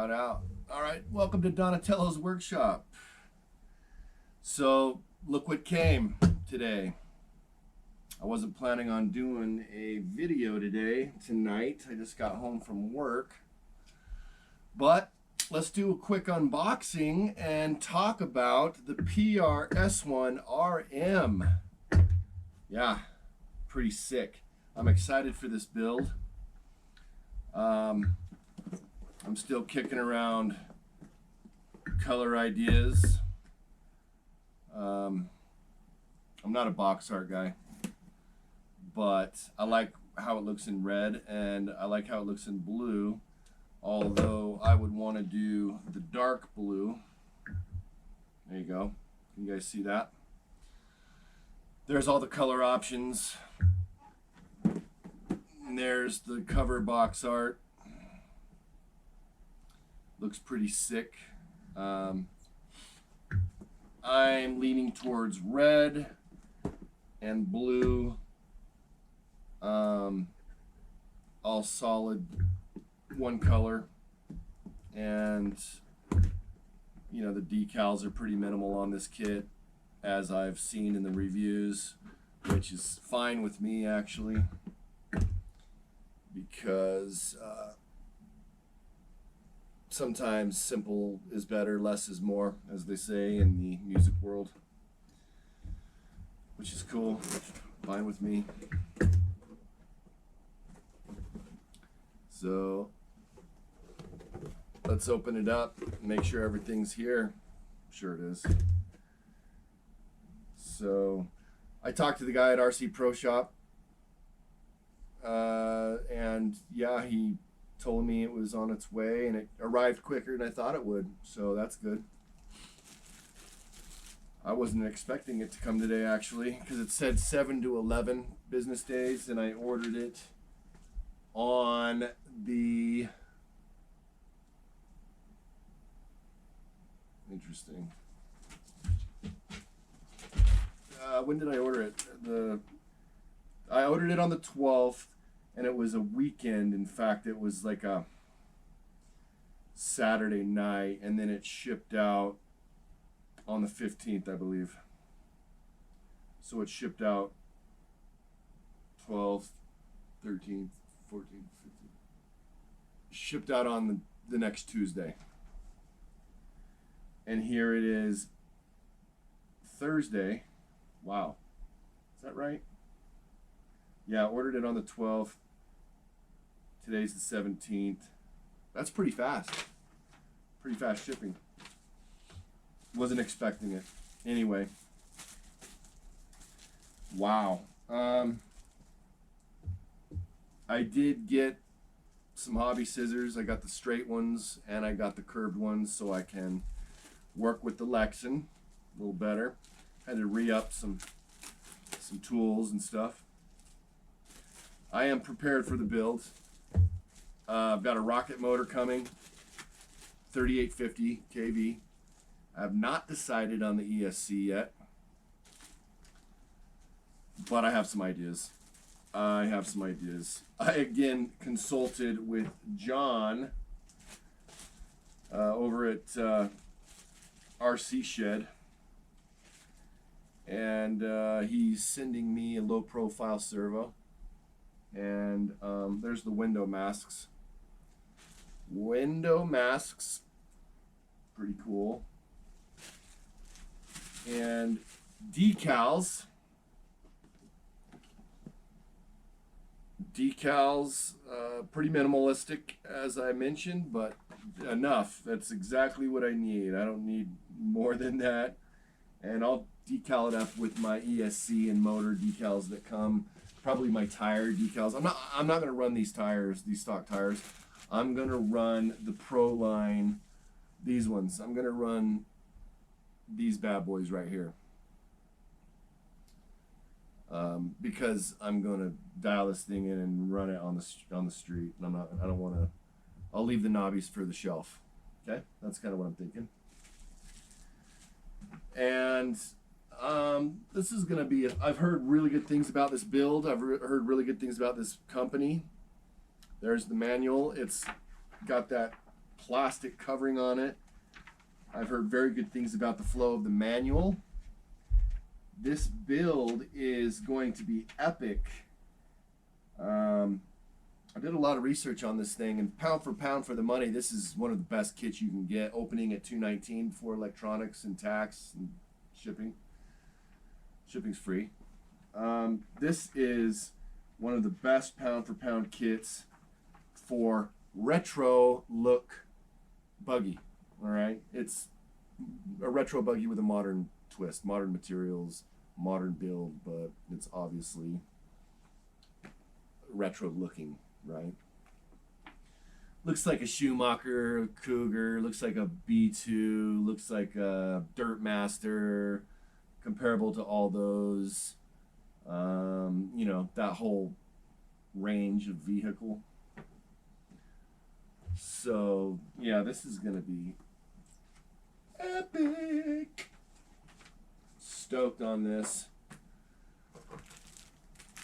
Shout out. All right, welcome to Donatello's workshop. So, look what came today. I wasn't planning on doing a video tonight. I just got home from work. But let's do a quick unboxing and talk about the PRS1RM. Yeah, pretty sick. I'm excited for this build. I'm still kicking around color ideas. I'm not a box art guy, but I like how it looks in red and I like how it looks in blue, although I would want to do the dark blue. There you go. Can you guys see that? There's all the color options. And there's the cover box art. Looks pretty sick. I'm leaning towards red and blue. All solid, one color. And, you know, the decals are pretty minimal on this kit, as I've seen in the reviews, which is fine with me actually, because sometimes simple is better, less is more, as they say in the music world, which is cool, fine with me. So let's open it up, make sure everything's here. I'm sure it is. So I talked to the guy at RC Pro Shop, and yeah, he told me it was on its way and it arrived quicker than I thought it would, so that's good. I wasn't expecting it to come today actually, because it said 7 to 11 business days, and I ordered it on the, interesting, when did I order it? I ordered it on the 12th, and it was a weekend. In fact, it was like a Saturday night, and then it shipped out on the 15th, I believe. So it shipped out 12th, 13th, 14th, 15th. Shipped out on the next Tuesday. And here it is Thursday. Wow. Is that right? Yeah, I ordered it on the 12th. Today's the 17th. That's pretty fast. Pretty fast shipping. Wasn't expecting it. Anyway. Wow. I did get some hobby scissors. I got the straight ones and I got the curved ones so I can work with the Lexan a little better. Had to re-up some tools and stuff. I am prepared for the build. I've got a rocket motor coming, 3850 kV. I have not decided on the ESC yet, but I have some ideas. I again consulted with John over at RC Shed, and he's sending me a low profile servo, and there's the window masks. Pretty cool. And decals, pretty minimalistic as I mentioned, but enough. That's exactly what I need. I don't need more than that. And I'll decal it up with my ESC and motor decals that come, probably my tire decals. I'm not going to run these tires, these stock tires. I'm going to run the Pro line, these ones. I'm going to run these bad boys right here. Because I'm going to dial this thing in and run it on the street. And I don't want to, I'll leave the knobbies for the shelf. Okay? That's kind of what I'm thinking. And this is going to be, I've heard really good things about this build. I've heard really good things about this company. There's the manual. It's got that plastic covering on it. I've heard very good things about the flow of the manual. This build is going to be epic. I did a lot of research on this thing, and pound for the money, this is one of the best kits you can get, opening at $219 for electronics and tax and shipping. Shipping's free. This is one of the best pound for pound kits for retro look buggy. All right, it's a retro buggy with a modern twist, modern materials, modern build, but it's obviously retro looking, right? Looks like a Schumacher Cougar, looks like a B2, looks like a Dirt Master, comparable to all those. You know, that whole range of vehicle. So yeah, this is gonna be epic. Stoked on this.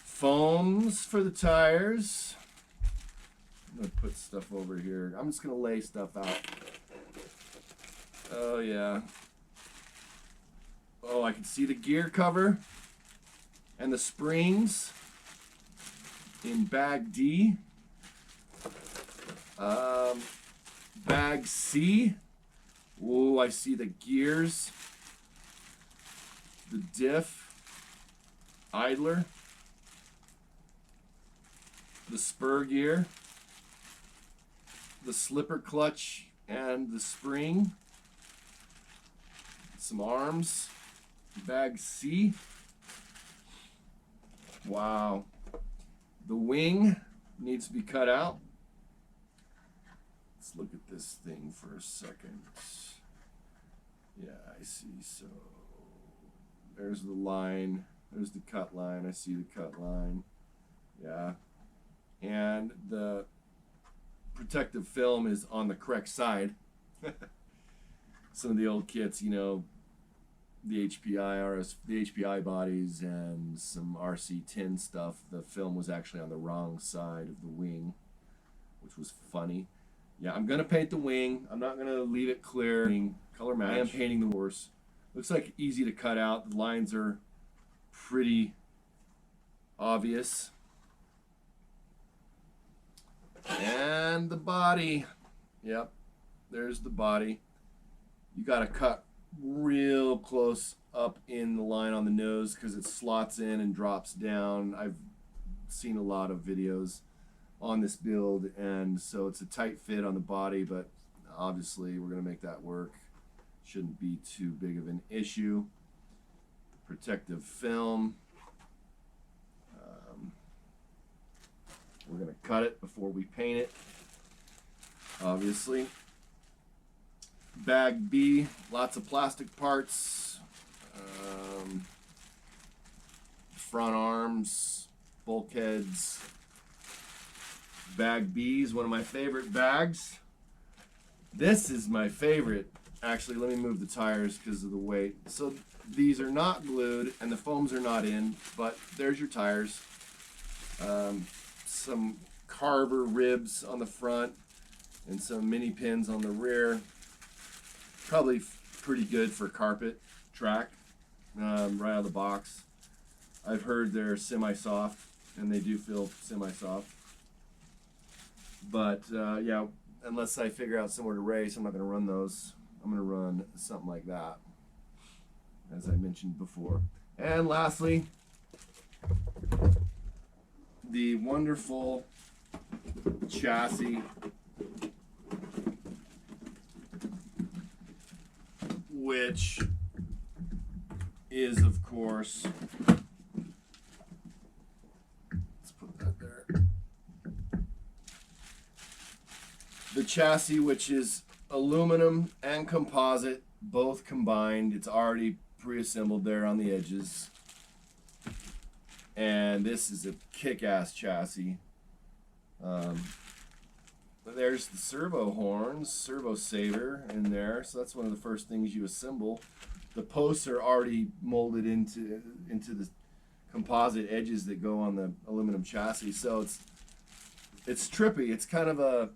Foams for the tires. I'm gonna put stuff over here. I'm just gonna lay stuff out. Oh yeah. Oh, I can see the gear cover and the springs in bag D. Bag C. Oh, I see the gears, the diff, idler, the spur gear, the slipper clutch and the spring, some arms, bag C. Wow. The wing needs to be cut out. Let's look at this thing for a second. Yeah, I see. So there's the line. There's the cut line. I see the cut line. Yeah. And the protective film is on the correct side. Some of the old kits, you know, the HPI bodies and some RC tin stuff, the film was actually on the wrong side of the wing, which was funny. Yeah, I'm gonna paint the wing. I'm not gonna leave it clear. Color match. I am painting the horse. Looks like easy to cut out. The lines are pretty obvious. And the body. Yep, there's the body. You gotta cut real close up in the line on the nose because it slots in and drops down. I've seen a lot of videos on this build, and so it's a tight fit on the body, but obviously we're going to make that work. Shouldn't be too big of an issue. Protective film. We're going to cut it before we paint it, obviously. Bag B, lots of plastic parts, front arms, bulkheads. Bag B is one of my favorite bags. This is my favorite. Actually, let me move the tires because of the weight. So these are not glued and the foams are not in, but there's your tires. Some Carver ribs on the front and some mini pins on the rear. Probably pretty good for carpet track, right out of the box. I've heard they're semi-soft, and they do feel semi-soft. But yeah, unless I figure out somewhere to race, I'm not going to run those. I'm going to run something like that, as I mentioned before. And lastly, the wonderful chassis, which is, of course, let's put that there. The chassis, which is aluminum and composite, both combined. It's already pre-assembled there on the edges. And this is a kick-ass chassis. There's the servo horns, servo saver in there. So that's one of the first things you assemble. The posts are already molded into the composite edges that go on the aluminum chassis. So it's trippy. It's kind of a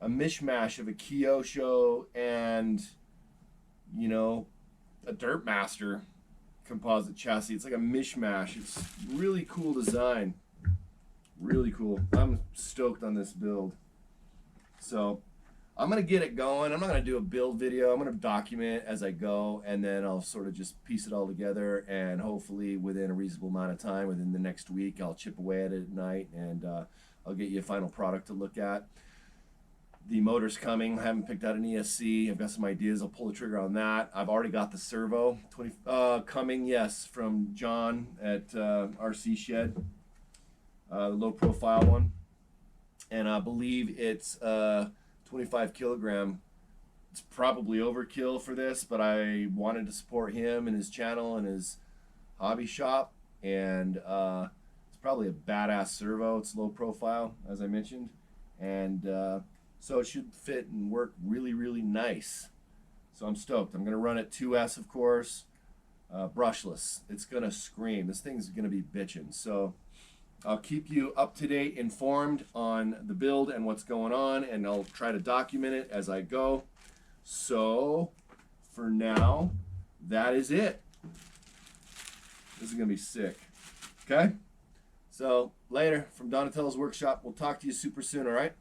a mishmash of a Kyosho and, you know, a Dirt Master composite chassis. It's like a mishmash. It's really cool design. Really cool. I'm stoked on this build. So I'm going to get it going. I'm not going to do a build video. I'm going to document as I go, and then I'll sort of just piece it all together, and hopefully within a reasonable amount of time, within the next week, I'll chip away at it at night, and I'll get you a final product to look at. The motor's coming. I haven't picked out an ESC. I've got some ideas. I'll pull the trigger on that. I've already got the Servo coming, yes, from John at RC Shed, the low profile one. And I believe it's 25 kilogram. It's probably overkill for this, but I wanted to support him and his channel and his hobby shop. And it's probably a badass servo. It's low profile, as I mentioned. And so it should fit and work really, really nice. So I'm stoked. I'm going to run it 2S, of course, brushless. It's going to scream. This thing's going to be bitching. So I'll keep you up to date, informed on the build and what's going on, and I'll try to document it as I go. So for now, that is it. This is going to be sick. Okay? So later from Donatello's Workshop. We'll talk to you super soon, all right?